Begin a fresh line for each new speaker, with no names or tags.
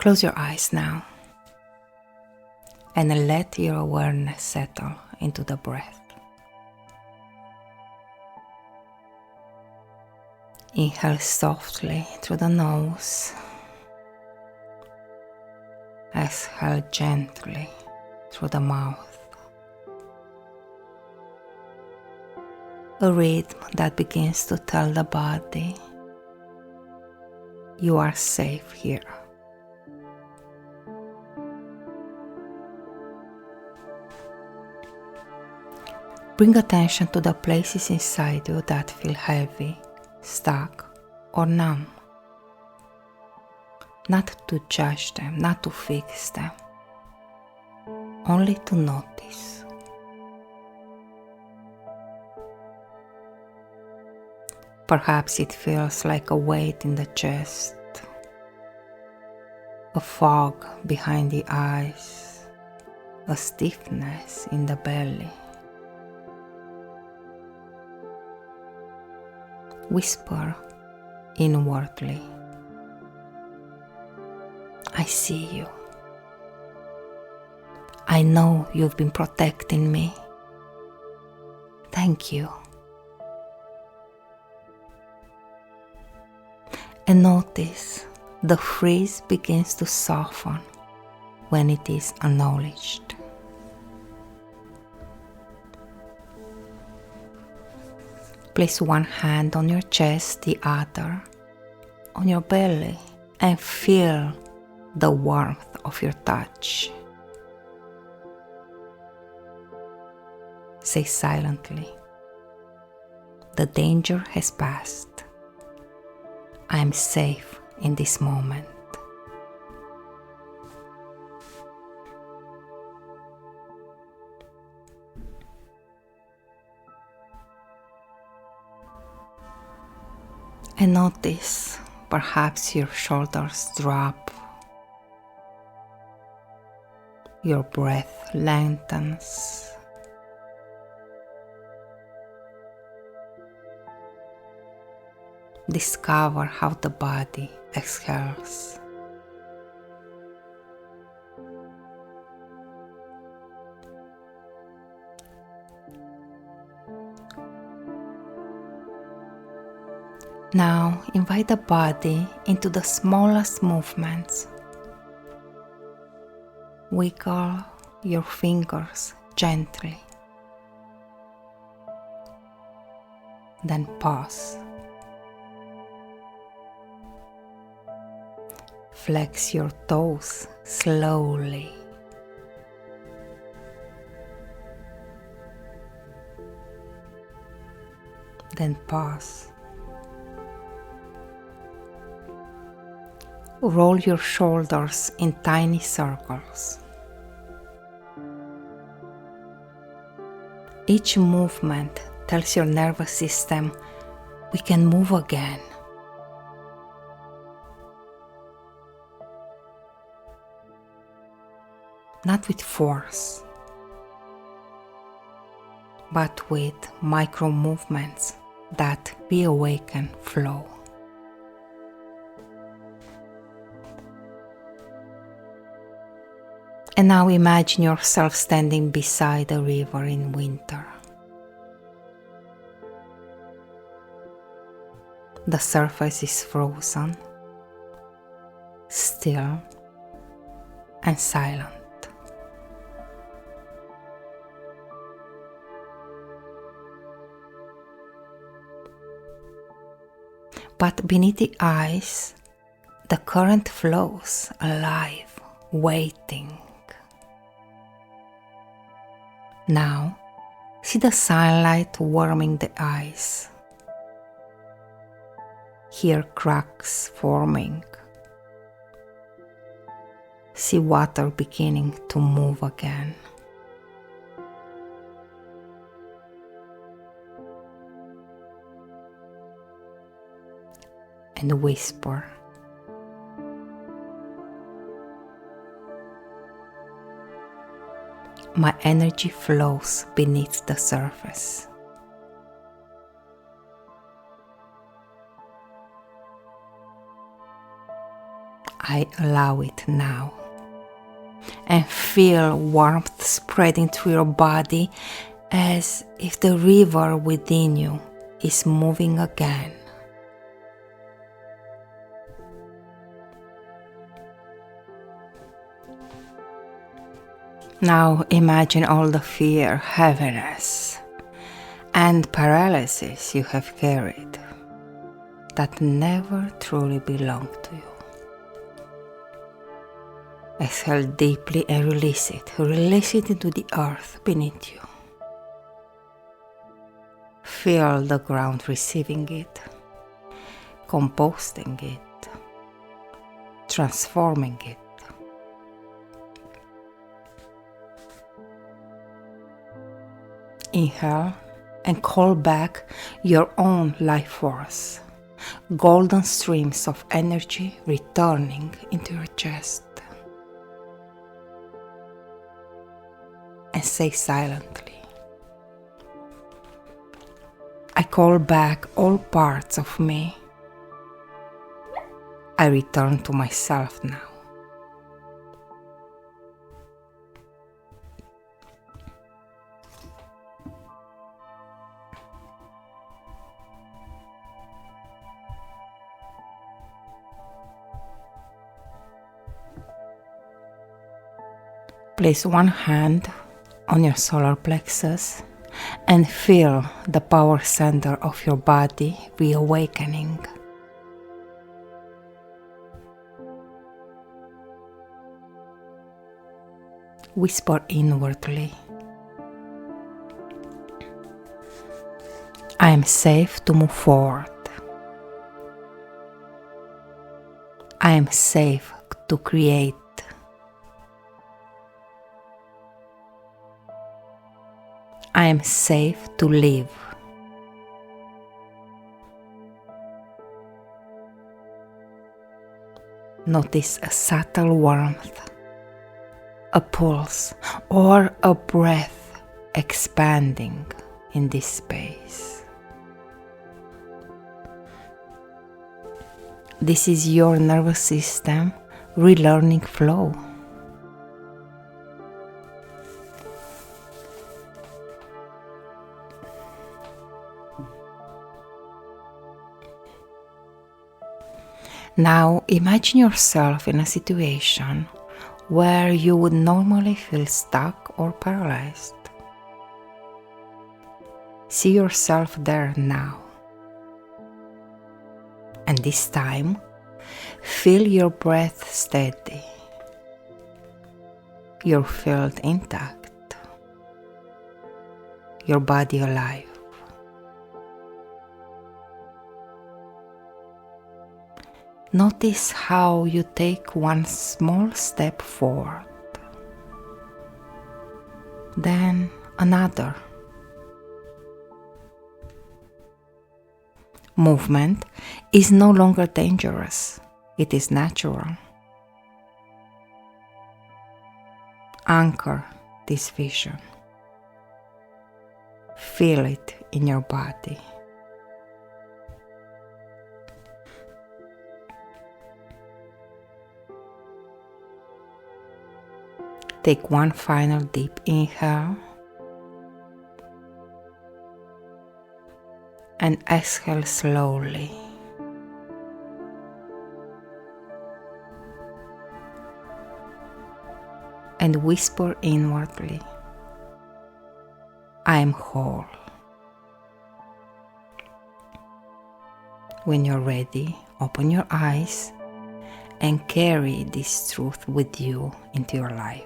Close your eyes now and let your awareness settle into the breath. Inhale softly through the nose. Exhale gently through the mouth. A rhythm that begins to tell the body, you are safe here. Bring attention to the places inside you that feel heavy, stuck, or numb. Not to judge them, not to fix them, only to notice. Perhaps it feels like a weight in the chest, a fog behind the eyes, a stiffness in the belly. Whisper inwardly, I see you. I know you've been protecting me. Thank you. And notice the freeze begins to soften when it is acknowledged. Place one hand on your chest, the other on your belly, and feel the warmth of your touch. Say silently, the danger has passed. I am safe in this moment. And notice, perhaps your shoulders drop, your breath lengthens, discover how the body exhales. Now invite the body into the smallest movements. Wiggle your fingers gently. Then pause. Flex your toes slowly. Then pause. Roll your shoulders in tiny circles. Each movement tells your nervous system, we can move again. Not with force, but with micro movements that reawaken flow. And now imagine yourself standing beside a river in winter. The surface is frozen, still, and silent. But beneath the ice, the current flows, alive, waiting. Now, see the sunlight warming the ice. Hear cracks forming. See water beginning to move again. And whisper, my energy flows beneath the surface. I allow it now. And feel warmth spreading through your body as if the river within you is moving again. Now imagine all the fear, heaviness, and paralysis you have carried that never truly belonged to you. Exhale deeply and release it. Release it into the earth beneath you. Feel the ground receiving it, composting it, transforming it. Inhale and call back your own life force. Golden streams of energy returning into your chest. And say silently, I call back all parts of me. I return to myself now. Place one hand on your solar plexus and feel the power center of your body reawakening. Whisper inwardly, I am safe to move forward. I am safe to create. I am safe to live. Notice a subtle warmth, a pulse, or a breath expanding in this space. This is your nervous system relearning flow. Now imagine yourself in a situation where you would normally feel stuck or paralyzed. See yourself there now. And this time, feel your breath steady, your field intact, your body alive. Notice how you take one small step forward, then another. Movement is no longer dangerous, it is natural. Anchor this vision. Feel it in your body. Take one final deep inhale and exhale slowly. And whisper inwardly, I am whole. When you're ready, open your eyes and carry this truth with you into your life.